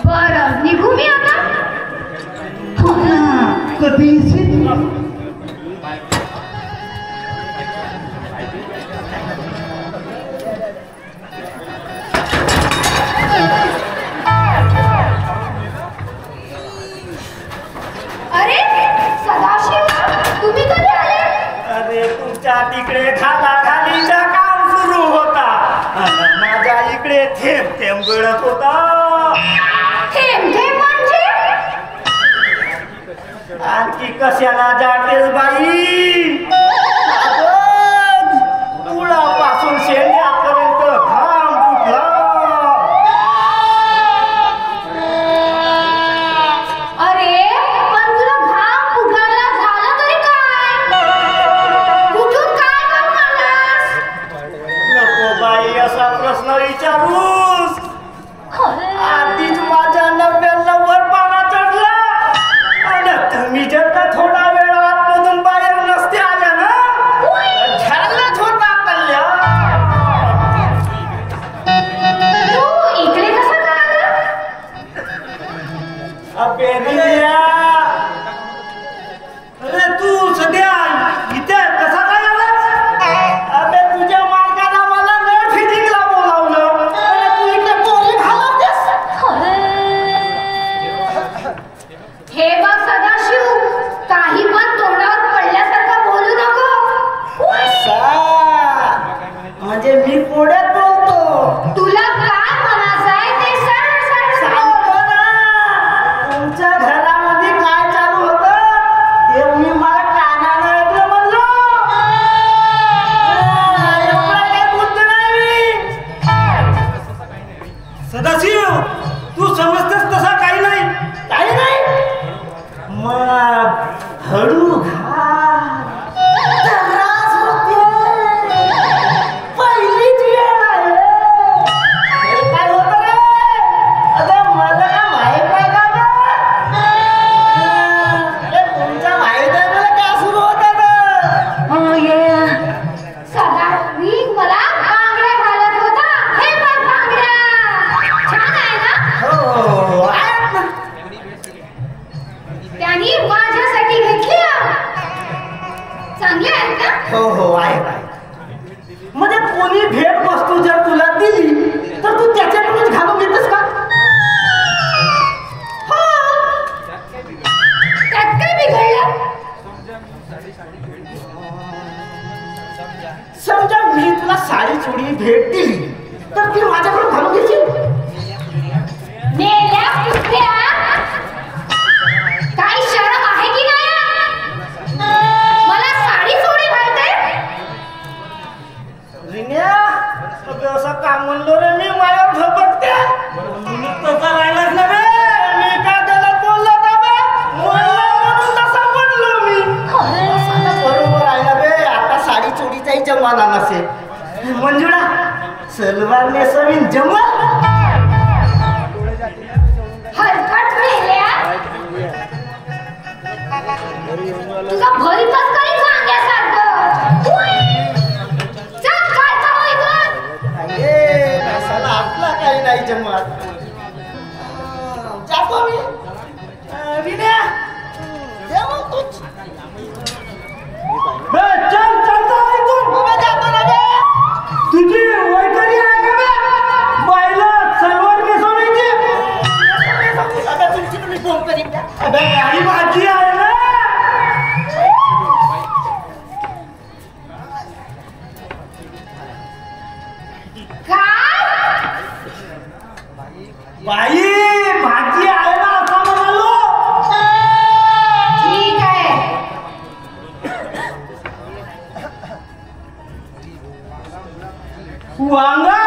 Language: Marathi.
बरं निघू मी आता कधी अरे सदाशिव तुम्ही कधी आले? अरे तुमच्या तिकडे खालीचा काम सुरू होता आणि माझ्या इकडे थेंब थेंब गळत होता. थेंब थेंब म्हणजे? आणखी कशाला जातेस बाई? मुळापासून शेंड्यापर्यंत घाम फुटला. अरे पण तुला घाम फुटायला झालं तरी काय? कुठून काय करून आलास? नको बाई असा प्रश्न विचारूस. आधीच माझ्या नव्याला वर पारा चढला आणि तुम्ही जर का थोडा वेळ आतमधून बाहेर नसते आल्या ना झालंच होता कल्या. तू इकडे कसा काय आला? अबे रिया, अरे तू सध्या इथे कसा काय आलास? अबे तुझ्या मालकाला मला नळ फिजिंगला बोलावलं आणि तू इकडे बोली घालवतेस. हे बघ सदाशिव काही पण तोंडावर पडल्यासारखं बोलू नको. म्हणजे मी पुढे बोलतो. तुला काय म्हणायचं आहे ते सरळ सांगतो ना. तुमच्या घरामध्ये काय चालू होतं ते मी मला कानाला ऐकलं म्हणलो. एवढा काही बुद्ध नाही मी. सदाशिव तू समजतेस तसा काही नाही. काही नाही मग हळू घाल. त्रास होते. पहिलीच वेळ आहे. हे काय होतं रे? अरे मला काय माहित नाही का गं? अरे तुमच्या माहित आहे मला काय सुरू होतं गं? सदाशिव मला बांगड्या घालत होता. हे बघ बांगड्या छान आहे ना? हो आहेत ना. त्यांनी माझ्यासाठी घेतल्या. चांगल्या आहेत का? हो आहे. म्हणजे कोणी भेट वस्तू जर तुला दिली तर तू त्याच्याकडूनच घालून घेतेस का? हो. त्यात काय बिघडलं? समजा मी तुला साडी चोडी भेट दिली तर ती माझ्याकडून घालून घेशील? मेल्या कुत्र्या, काही शरम आहे की नाही? मला साडी सोडी घालते? रिन्या, अगं असं काम म्हणलो रे मी माझ्यावर झपकते. तसा राहिलाच ना बे. मी काय गलत बोललो का बे? म्हणून तसा म्हणलो मी. असं बरोबर आहे ना बे. आता साडी चोडीचाही जमाना नसेल. मंजुळा सलवार नेसवीन जमल. तुझा भरीतच काही सांग्यासारखं. चल काय चालू इथं? अरे मसाला आपला काही नाही जमत. जातो मी. विनया देव तूच. बे चल चलता इथून. बाबा जातो ना बे. तुझी वैतरी आहे का बे? बायला सलवार नेसवण्याची. अबे तुमची तुम्ही फोन करीन का? अबे गाडी माझी आहे ना. बाई भाजी आहे ना असं म्हणालो. ठीक आहे. वांगा